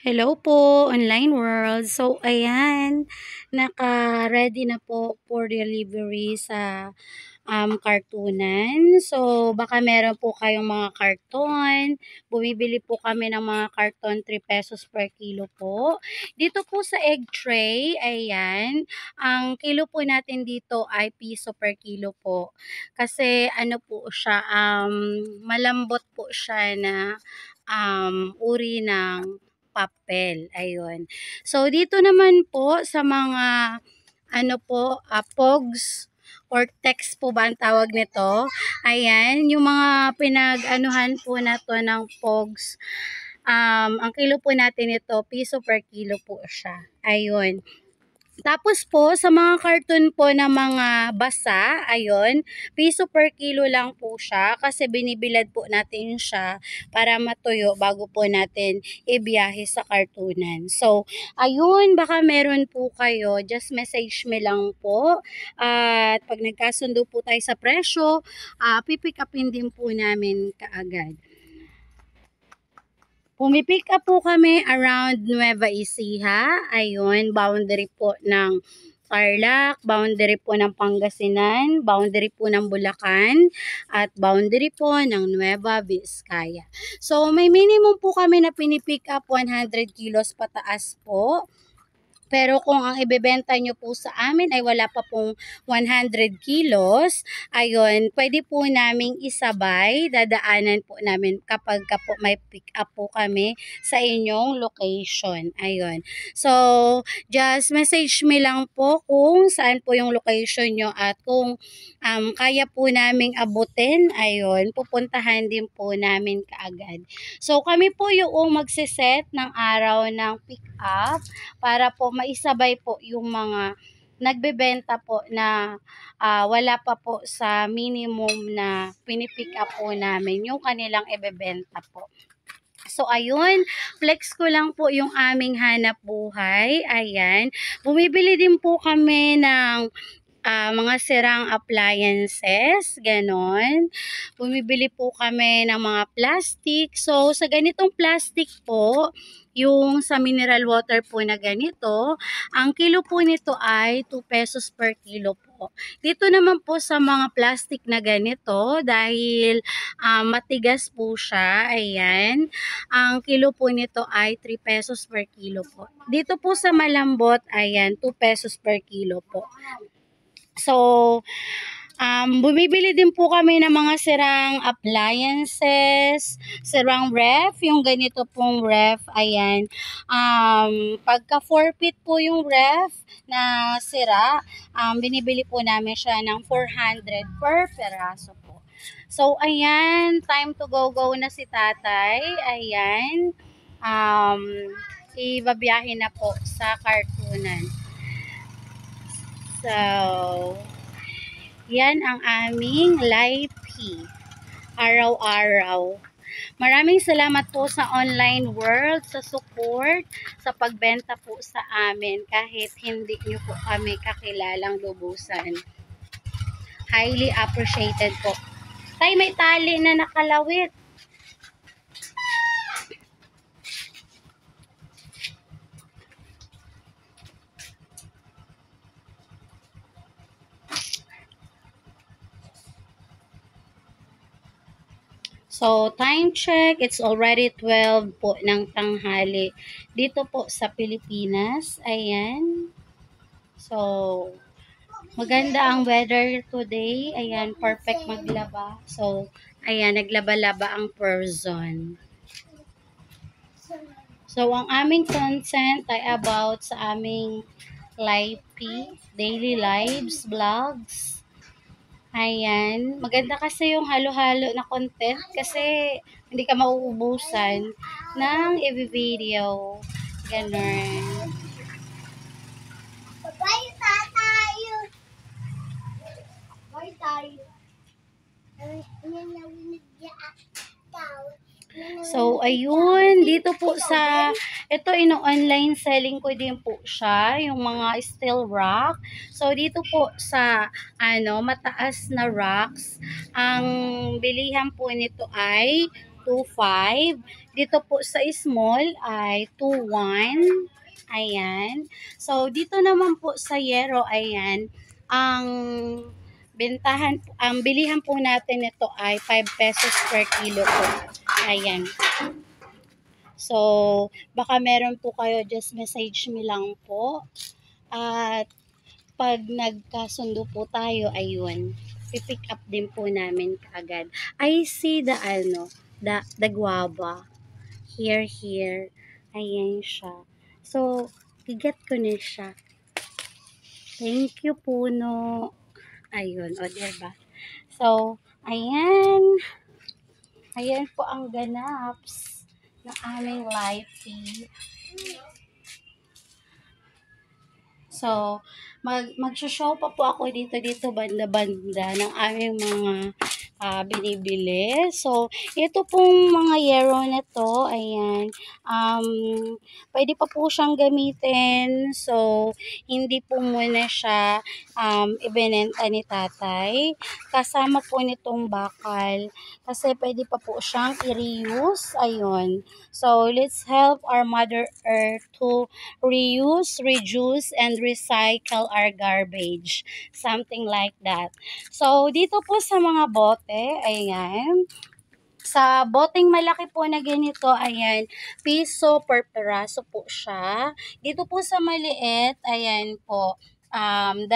Hello po, online world. So, ayan, naka-ready na po for delivery sa kartunan. So, baka meron po kayong mga karton. Bumibili po kami ng mga karton, 3 pesos per kilo po. Dito po sa egg tray, ayan, ang kilo po natin dito ay piso per kilo po. Kasi ano po siya, malambot po siya na uri ng papel. Ayun. So, dito naman po sa mga ano po, pogs or text po ba ang tawag nito? Ayan, yung mga pinag-anuhan po na to ng pogs. Ang kilo po natin ito, piso per kilo po siya. Ayun. Tapos po, sa mga karton po na mga basa, ayun, piso per kilo lang po siya kasi binibilad po natin siya para matuyo bago po natin ibiyahe sa kartunan. So, ayun, baka meron po kayo, just message me lang po. At pag nagkasundo po tayo sa presyo, pipick upin din po namin kaagad. Pumipick up po kami around Nueva Ecija. Ayun, boundary po ng Tarlac, boundary po ng Pangasinan, boundary po ng Bulacan, at boundary po ng Nueva Vizcaya. So, may minimum po kami na pinipick up 100 kilos pataas po. Pero kung ang ibebenta nyo po sa amin ay wala pa pong 100 kilos, ayun, pwede po naming isabay, dadaanan po namin kapag po may pick up po kami sa inyong location. Ayun. So, just message me lang po kung saan po yung location nyo at kung kaya po naming abutin, ayun, pupuntahan din po namin kaagad. So, kami po yung magsiset ng araw ng pick up para po maisabay po yung mga nagbebenta po na wala pa po sa minimum na pinipick up po namin yung kanilang ibebenta po. So, ayun, flex ko lang po yung aming hanap buhay. Ayan, bumibili din po kami ng mga sirang appliances, ganon. Bumibili po kami ng mga plastic. So, sa ganitong plastic po, yung sa mineral water po na ganito, ang kilo po nito ay 2 pesos per kilo po. Dito naman po sa mga plastic na ganito, dahil matigas po siya, ayan, ang kilo po nito ay 3 pesos per kilo po. Dito po sa malambot, ayan, 2 pesos per kilo po. So, bumibili din po kami ng mga sirang appliances, sirang ref, yung ganito pong ref, ayan. Pagka 4 feet po yung ref na sira, binibili po namin siya ng 400 per peraso po. So, ayan, time to go na si tatay, ayan. Ibabiyahin na po sa kartunan. So, yan ang aming live fee araw-araw. Maraming salamat po sa online world, sa support, sa pagbenta po sa amin kahit hindi nyo po kami kakilalang lubusan. Highly appreciated po. Tay, may tali na nakalawit. So, time check, it's already 12 po ng tanghali. Dito po sa Pilipinas, ayan. So, maganda ang weather today. Ayan, perfect maglaba. So, ayan, naglaba-laba ang person. So, ang aming content ay about sa aming live feed, daily lives, vlogs. Ayan. Maganda kasi yung halo-halo na content kasi hindi ka mauubusan ng i-video. Ganun. Bye tayo. Bye tayo. So, ayun, dito po sa, ito ino-online selling ko din po siya, yung mga steel rock. So, dito po sa, mataas na rocks, ang bilihan po nito ay 2.5. Dito po sa small ay 2.1. Ayan. So, dito naman po sa yero, ayan, ang ang bilihan po natin ito ay 5 pesos per kilo po. Ayan. So, baka meron po kayo, just message me lang po. At pag nagkasundo po tayo, ayun, pipick up din po namin kaagad. I see the guava. Here. Ayan siya. So, giget ko na siya. Thank you, puno. Ayun, o diba? So, ayan. Ayan po ang ganaps ng aming live feed. So, mag-show pa po ako dito banda-banda ng aming mga binibili. So, ito pong mga yero na to, ayan, pwede pa po siyang gamitin. So, hindi po muna siya ibinenta ni tatay. Kasama po nitong bakal. Kasi pwede pa po siyang i-reuse. Ayun. So, let's help our Mother Earth to reuse, reduce, and recycle our garbage. Something like that. So, dito po sa mga bote, ayan, sa boteng malaki po na ganito, ayan, piso per peraso po siya. Dito po sa maliit, ayan po, 2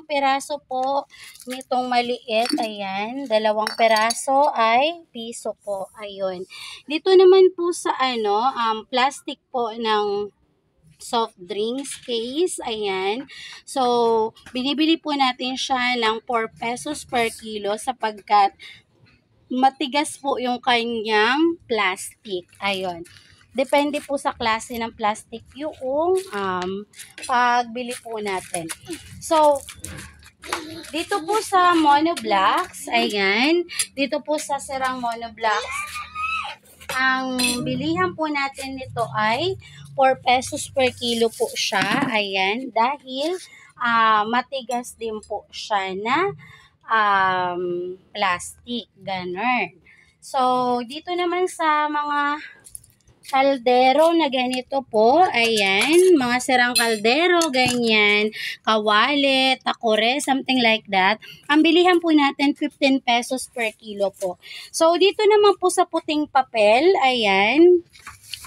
piraso po nitong maliit, ayan, 2 piraso ay piso po, ayun. Dito naman po sa plastic po ng soft drinks case, ayan. So, binibili po natin siya ng 4 pesos per kilo sapagkat matigas po yung kanyang plastic. Ayun. Depende po sa klase ng plastic yung pagbili po natin. So, dito po sa monoblocks, ayan, dito po sa sirang monoblocks, ang bilihan po natin nito ay 4 pesos per kilo po siya. Ayan, dahil matigas din po siya na plastic. Ganon. So, dito naman sa mga kaldero na ganito po, ayan, mga sirang kaldero, ganyan, kawali, takore, something like that. Ang bilihan po natin, 15 pesos per kilo po. So, dito naman po sa puting papel, ayan,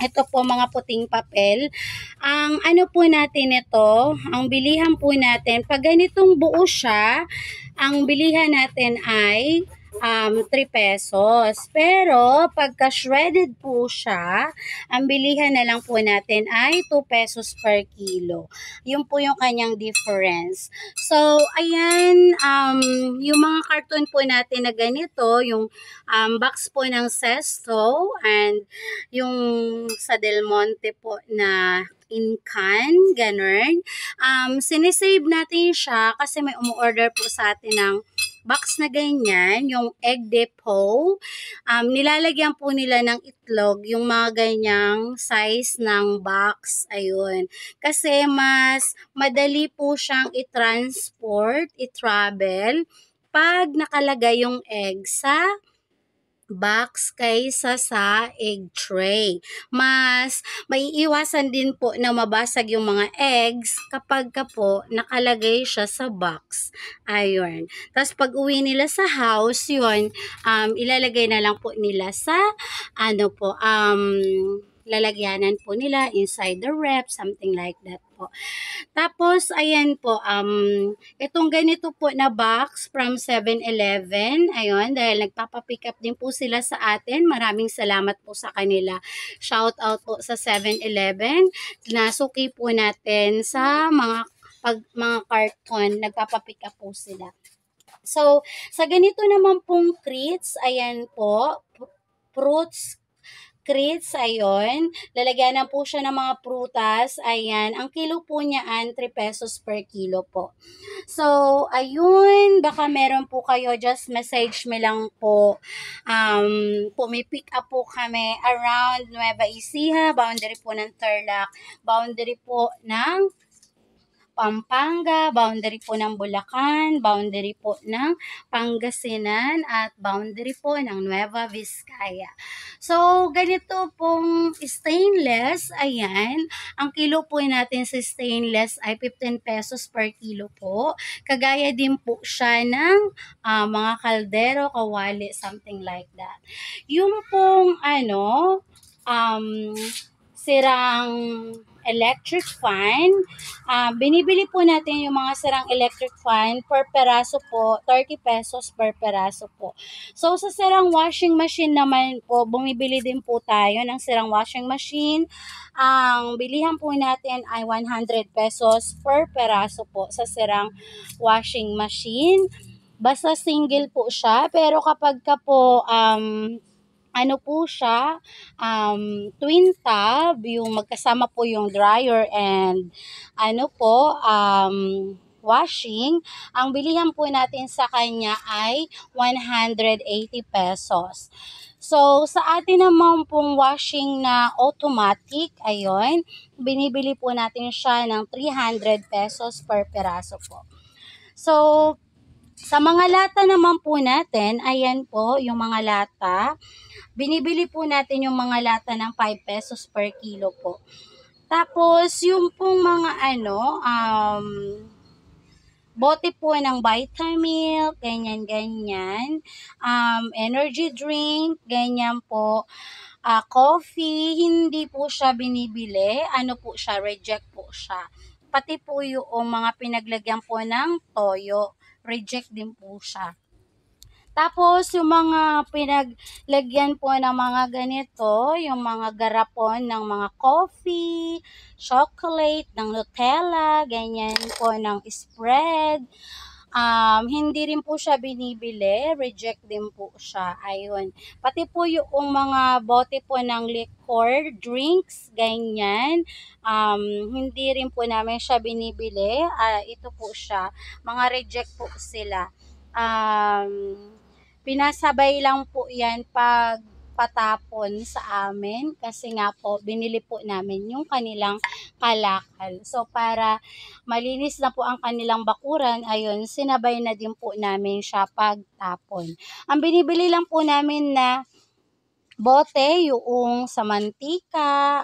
ito po mga puting papel. Ang ano po natin ito, ang bilihan po natin, pag ganitong buo siya, ang bilihan natin ay 3 pesos. Pero, pagka shredded po siya, ang bilihan na lang po natin ay 2 pesos per kilo. Yun po yung kanyang difference. So, ayan, yung mga karton po natin na ganito, yung box po ng Sesto, and yung sa Del Monte po na in can, ganun. Sinisave natin siya kasi may umu-order po sa atin ng box na ganyan, yung egg depot. Nilalagyan po nila ng itlog, yung mga ganyang size ng box. Ayun. Kasi mas madali po siyang i-transport, i-travel, pag nakalagay yung egg sa box kaysa sa egg tray. Mas maiiwasan din po na mabasag yung mga eggs kapag po nakalagay siya sa box. Ayun. Tapos pag uwi nila sa house, yun, ilalagay na lang po nila sa lalagyanan po nila inside the ref, something like that po. Tapos, ayan po, itong ganito po na box from 7-Eleven, ayun, dahil nagpapapick up din po sila sa atin. Maraming salamat po sa kanila. Shout out po sa 7-Eleven. Nasuki po natin sa mga carton, nagpapapick up po sila. So, sa ganito naman pong treats, ayan po, fruits, crates, ayun. Lalagyan na po siya ng mga prutas. Ayan. Ang kilo po niyan, 3 pesos per kilo po. So, ayun. Baka meron po kayo. Just message me lang po. Pumipick up po kami around Nueva Ecija, boundary po ng Tarlac, boundary po ng Pampanga, boundary po ng Bulacan, boundary po ng Pangasinan, at boundary po ng Nueva Vizcaya. So, ganito pong stainless, ayan, ang kilo po natin sa stainless ay 15 pesos per kilo po. Kagaya din po siya ng mga kaldero, kawali, something like that. Yung pong sirang electric fan, binibili po natin yung mga sirang electric fan per peraso po, 30 pesos per peraso po. So, sa sirang washing machine naman po, bumibili din po tayo ng sirang washing machine. Ang bilihan po natin ay 100 pesos per peraso po sa sirang washing machine. Basta single po siya, pero kapag ka po ano po siya, twin tab, yung magkasama po yung dryer and washing, ang bilihan po natin sa kanya ay 180 pesos. So, sa atin naman pong washing na automatic, ayun, binibili po natin siya ng 300 pesos per peraso po. So, sa mga lata naman po natin, ayan po yung mga lata. Binibili po natin yung mga lata ng 5 pesos per kilo po. Tapos, yung pong mga bote po ng Vitamilk, ganyan-ganyan. Energy drink, ganyan po. Coffee, hindi po siya binibili. Ano po siya, reject po siya. Pati po yung mga pinaglagyan po ng toyo, reject din po siya. Tapos, yung mga pinaglagyan po ng mga ganito, yung mga garapon ng mga coffee, chocolate, ng Nutella, ganyan po ng spread. Hindi rin po siya binibili, reject din po siya. Ayun. Pati po yung mga bote po ng liquor, drinks, ganyan. Hindi rin po namin siya binibili. Ito po siya. Mga reject po sila. Pinasabay lang po yan pag patapon sa amin kasi nga po binili po namin yung kanilang kalakal. So para malinis na po ang kanilang bakuran, ayun, sinabay na din po namin siya pagtapon. Ang binibili lang po namin na bote yung sa mantika,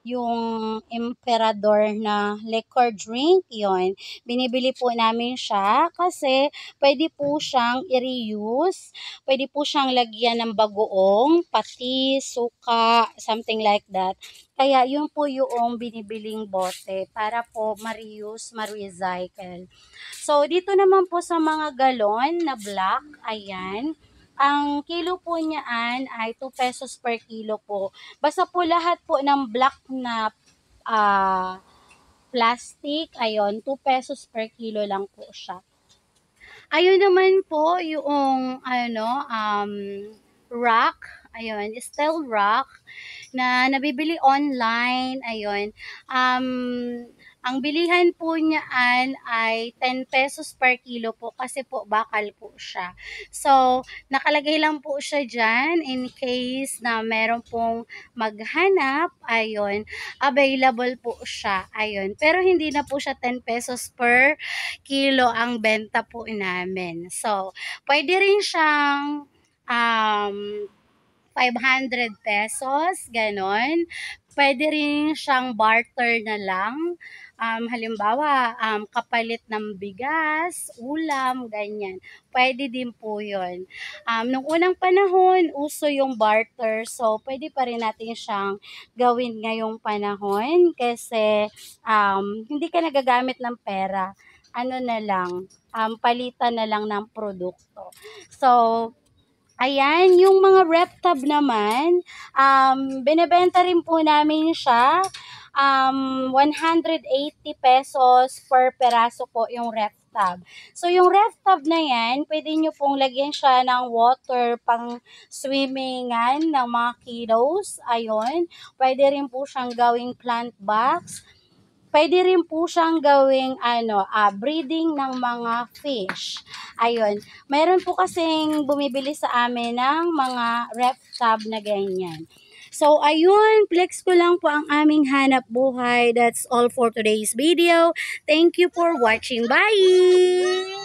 yung emperador na liquor drink, yon. Binibili po namin siya kasi pwede po siyang i-reuse, pwede po siyang lagyan ng bagoong, patis, suka, something like that. Kaya yun po yung binibiling bote para po ma-reuse, ma-recycle. So, dito naman po sa mga galon na black, ayan, ang kilo po niyaan ay 2 pesos per kilo po. Basta po lahat po ng black na plastic, ayun, 2 pesos per kilo lang po siya. Ayun naman po yung rock, ayun, steel rock na nabibili online, ayun. Ang bilihan po niyaan ay 10 pesos per kilo po kasi po bakal po siya. So, nakalagay lang po siya dyan in case na meron pong maghanap, ayun, available po siya, ayun. Pero hindi na po siya 10 pesos per kilo ang benta po namin. So, pwede rin siyang 500 pesos, ganon. Pwede rin siyang barter na lang. Halimbawa, kapalit ng bigas, ulam, ganyan. Pwede din po yun. Nung unang panahon, uso yung barter. So, pwede pa rin natin siyang gawin ngayong panahon kasi hindi ka nagagamit ng pera. Ano na lang, palitan na lang ng produkto. So, ayan, yung mga ref tab naman, binebenta rin po namin siya. 180 pesos per peraso po yung ref tab. So, yung ref tab na yan, pwede nyo pong lagyan siya ng water pang swimmingan ng mga kiddos. Ayun. Pwede rin po siyang gawing plant box. Pwede rin po siyang gawing breeding ng mga fish. Ayun. Mayroon po kasing bumibili sa amin ng mga ref tab na ganyan. So, ayun, flex ko lang po ang aming hanap buhay. That's all for today's video. Thank you for watching. Bye!